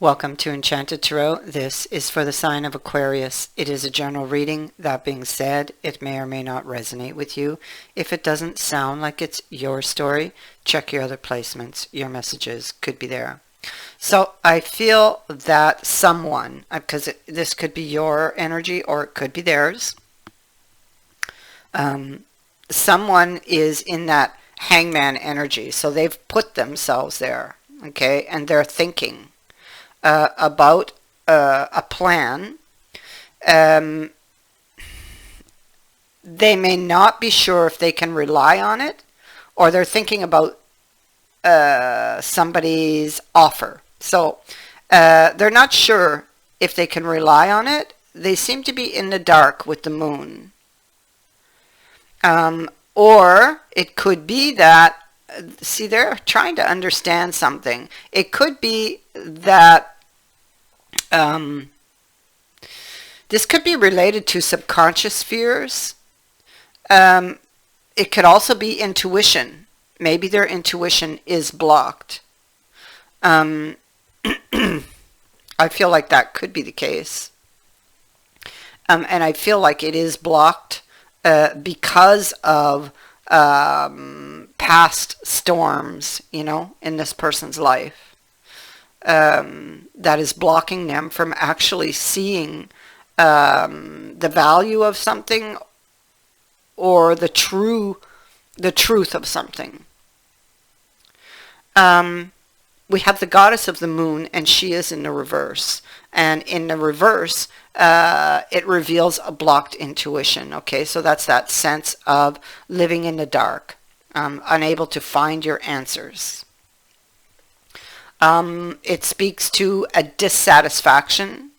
Welcome to Enchanted Tarot. This is for the sign of Aquarius. It is a general reading. That being said, it may or may not resonate with you. If it doesn't sound like it's your story, check your other placements. Your messages could be there. So I feel that someone, because this could be your energy or it could be theirs, someone is in that hangman energy. So they've put themselves there, okay, and they're thinking about a plan. They may not be sure if they can rely on it, or they're thinking about somebody's offer. So they're not sure if they can rely on it. They seem to be in the dark with the moon. Or it could be that, see, they're trying to understand something. It could be that this could be related to subconscious fears. It could also be intuition. Maybe their intuition is blocked. I feel like that could be the case. And I feel like it is blocked because of past storms, in this person's life. That is blocking them from actually seeing the value of something or the truth of something. We have the goddess of the moon, and she is in the reverse. And in the reverse, it reveals a blocked intuition. Okay, so that's that sense of living in the dark, unable to find your answers. It speaks to a dissatisfaction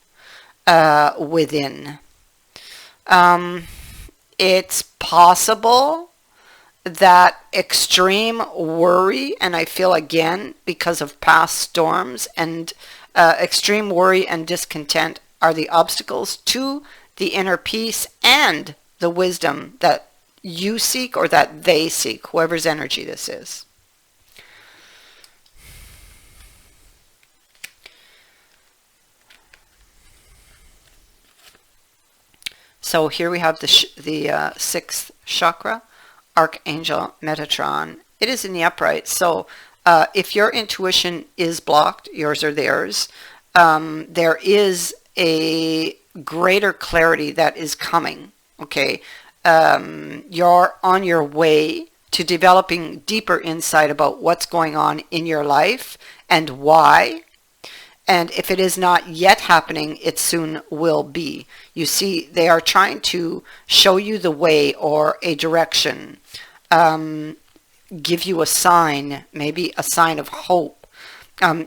within. It's possible that extreme worry, and I feel again because of past storms, and extreme worry and discontent are the obstacles to the inner peace and the wisdom that you seek or that they seek, whoever's energy this is. So here we have the sixth chakra, Archangel Metatron. It is in the upright. So if your intuition is blocked, yours or theirs, there is a greater clarity that is coming. Okay, you're on your way to developing deeper insight about what's going on in your life and why. And if it is not yet happening, it soon will be. You see, they are trying to show you the way or a direction, give you a sign, maybe a sign of hope.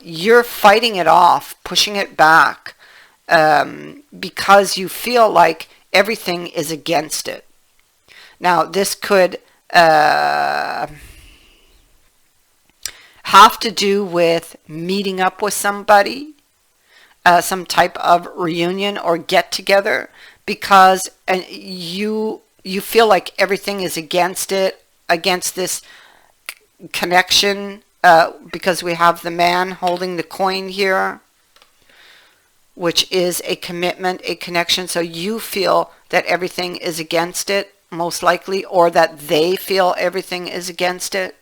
You're fighting it off, pushing it back, because you feel like everything is against it. Now, this could have to do with meeting up with somebody, some type of reunion or get together, because you feel like everything is against it, against this connection, because we have the man holding the coin here, which is a commitment, a connection. So you feel that everything is against it, most likely, or that they feel everything is against it,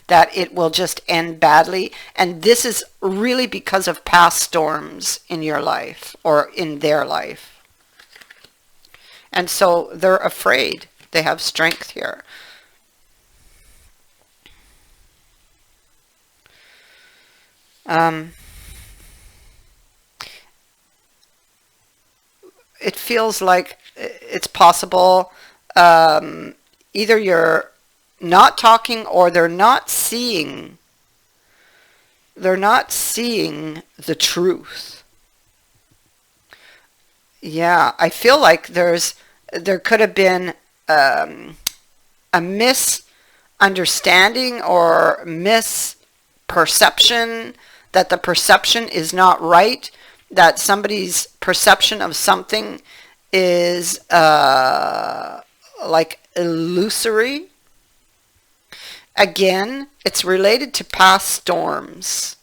that it will just end badly. And this is really because of past storms in your life or in their life. And so they're afraid. They have strength here. It feels like it's possible either you're not talking or they're not seeing the truth. Yeah, I feel like there could have been a misunderstanding or misperception, that the perception is not right, that somebody's perception of something is like illusory. Again, it's related to past storms.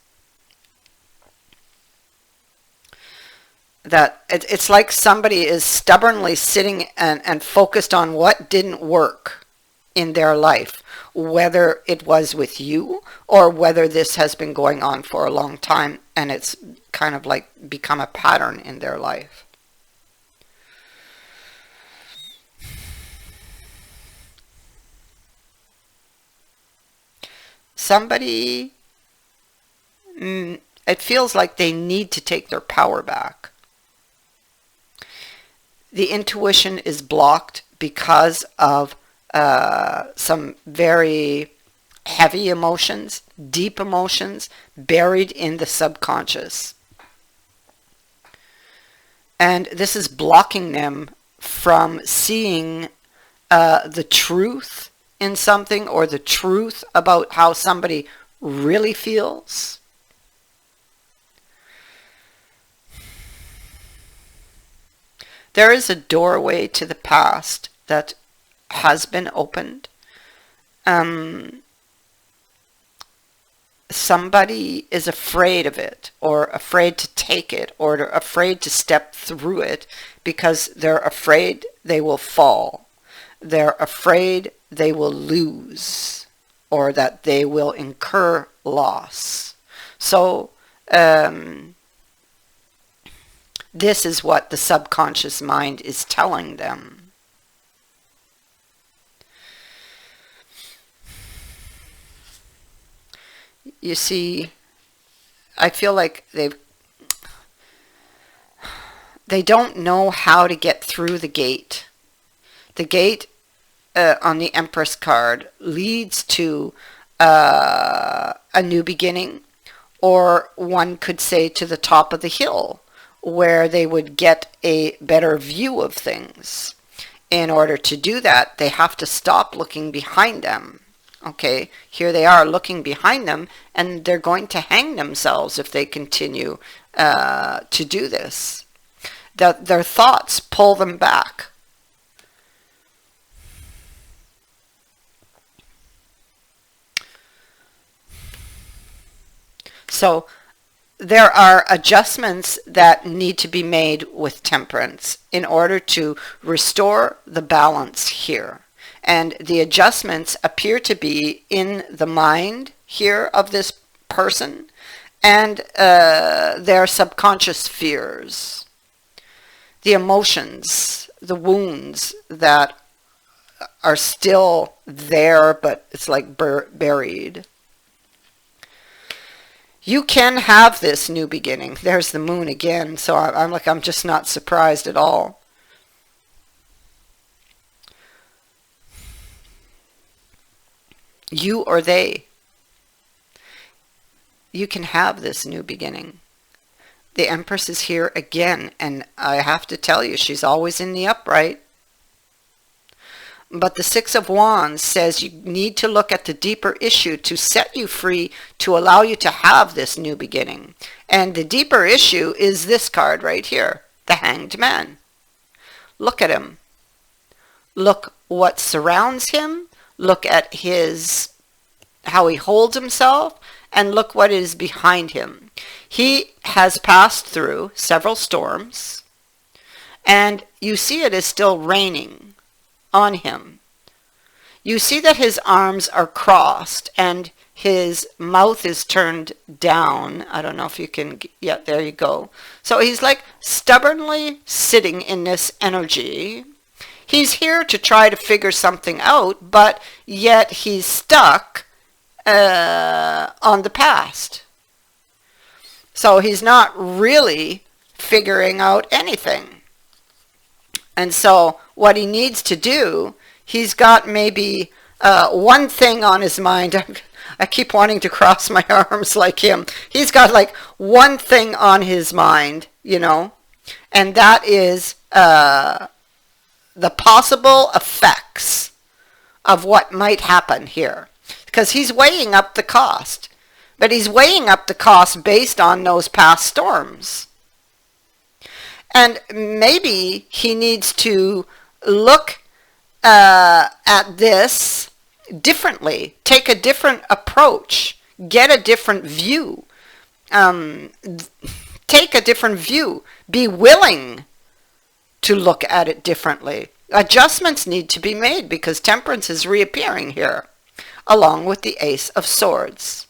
that it's like somebody is stubbornly sitting and focused on what didn't work in their life, whether it was with you or whether this has been going on for a long time and it's kind of like become a pattern in their life. Somebody, it feels like they need to take their power back. The intuition is blocked because of some very heavy emotions, deep emotions buried in the subconscious. And this is blocking them from seeing the truth in something, or the truth about how somebody really feels. There is a doorway to the past that has been opened. Somebody is afraid of it, or afraid to take it, or afraid to step through it because they're afraid they will fall. They're afraid they will lose, or that they will incur loss. So this is what the subconscious mind is telling them. You see, I feel like they don't know how to get through the gate. The gate on the Empress card leads to a new beginning, or one could say to the top of the hill, where they would get a better view of things. In order to do that, they have to stop looking behind them. Okay, here they are looking behind them, and they're going to hang themselves if they continue to do this. Their thoughts pull them back. So there are adjustments that need to be made with temperance in order to restore the balance here. And the adjustments appear to be in the mind here of this person and their subconscious fears, the emotions, the wounds that are still there, but it's like buried. You can have this new beginning. There's the moon again, so I'm just not surprised at all. You or they. You can have this new beginning. The Empress is here again, and I have to tell you, she's always in the upright. But the Six of Wands says you need to look at the deeper issue to set you free, to allow you to have this new beginning. And the deeper issue is this card right here, the Hanged Man. Look at him. Look what surrounds him. Look at how he holds himself, and look what is behind him. He has passed through several storms, and you see it is still raining on him. You see that his arms are crossed and his mouth is turned down. I don't know if you can, yeah, there you go. So he's like stubbornly sitting in this energy. He's here to try to figure something out, but yet he's stuck on the past. So he's not really figuring out anything. And so what he needs to do, he's got maybe one thing on his mind. I keep wanting to cross my arms like him. He's got like one thing on his mind, you know, and that is the possible effects of what might happen here. Because he's weighing up the cost. But he's weighing up the cost based on those past storms. And maybe he needs to look at this differently, take a different approach, get a different view. take a different view. Be willing to look at it differently. Adjustments need to be made because temperance is reappearing here, along with the Ace of Swords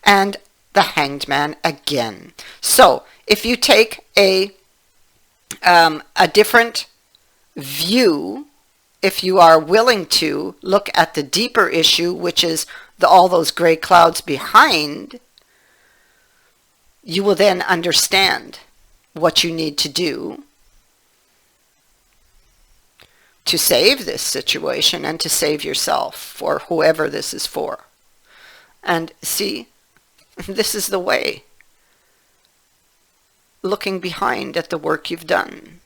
and the Hanged Man again. So if you take a different view, if you are willing to look at the deeper issue, which is all those gray clouds behind, you will then understand what you need to do to save this situation and to save yourself, for whoever this is for. And see, this is the way. Looking behind at the work you've done.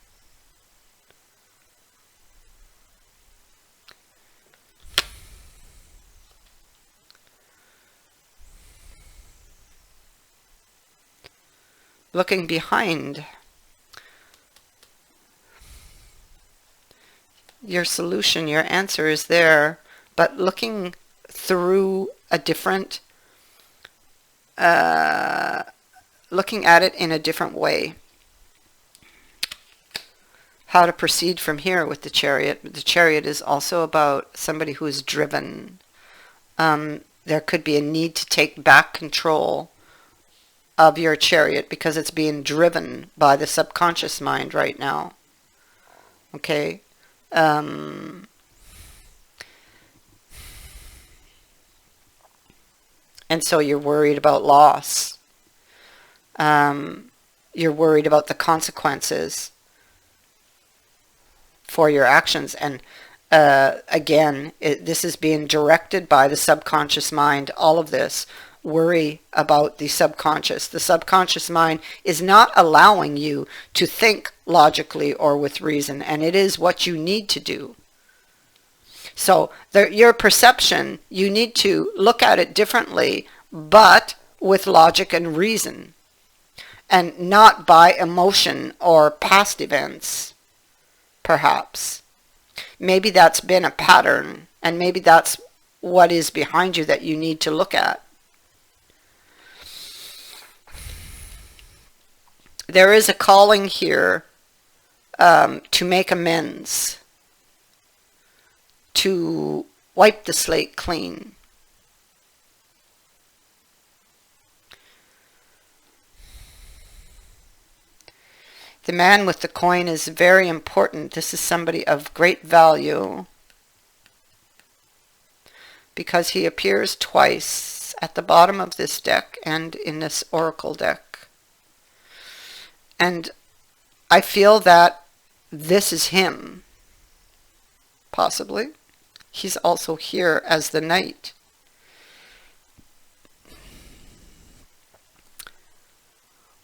Looking behind. Your solution, your answer is there, but looking through a different, looking at it in a different way. How to proceed from here with the Chariot. The Chariot is also about somebody who is driven. There could be a need to take back control of your Chariot because it's being driven by the subconscious mind right now. Okay? And so you're worried about loss. You're worried about the consequences for your actions. And again, this is being directed by the subconscious mind, all of this. Worry about the subconscious. The subconscious mind is not allowing you to think logically or with reason, and it is what you need to do. So your perception, you need to look at it differently, but with logic and reason, and not by emotion or past events, perhaps. Maybe that's been a pattern, and maybe that's what is behind you that you need to look at. There is a calling here to make amends, to wipe the slate clean. The man with the coin is very important. This is somebody of great value because he appears twice at the bottom of this deck and in this oracle deck. And I feel that this is him, possibly. He's also here as the knight.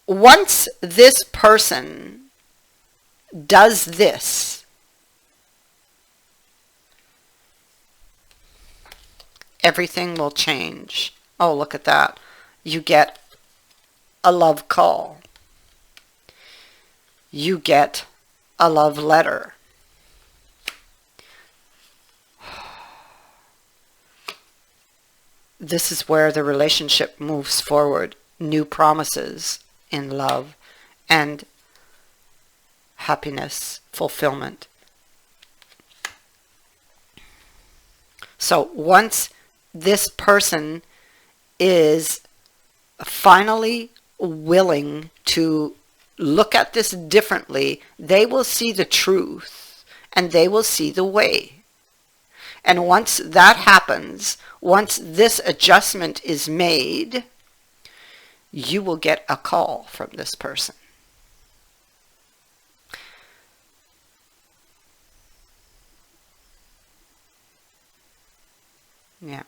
Once this person does this, everything will change. Oh, look at that. You get a love call. You get a love letter. This is where the relationship moves forward. New promises in love and happiness, fulfillment. So once this person is finally willing to look at this differently, they will see the truth and they will see the way. And once that happens, once this adjustment is made, you will get a call from this person. Yeah.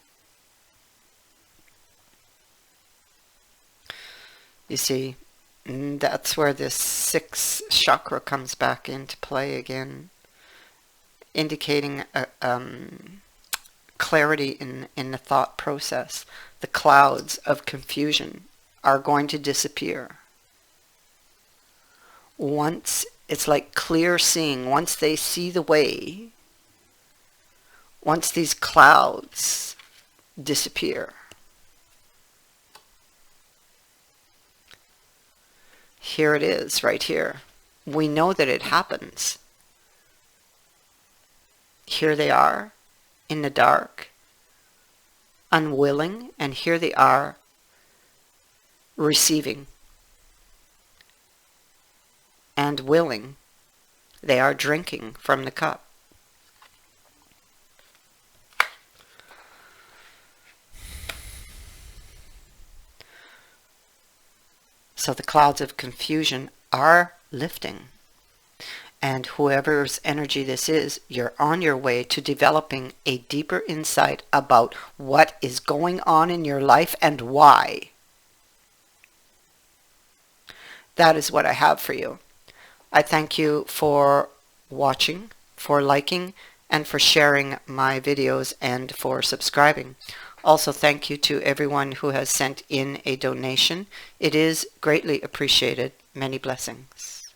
You see, that's where this sixth chakra comes back into play again, indicating clarity in the thought process. The clouds of confusion are going to disappear. Once, it's like clear seeing, once they see the way, once these clouds disappear, here it is right here. We know that it happens. Here they are in the dark, unwilling, and here they are receiving and willing. They are drinking from the cup. So the clouds of confusion are lifting. And whoever's energy this is, you're on your way to developing a deeper insight about what is going on in your life and why. That is what I have for you. I thank you for watching, for liking, and for sharing my videos and for subscribing. Also, thank you to everyone who has sent in a donation. It is greatly appreciated. Many blessings.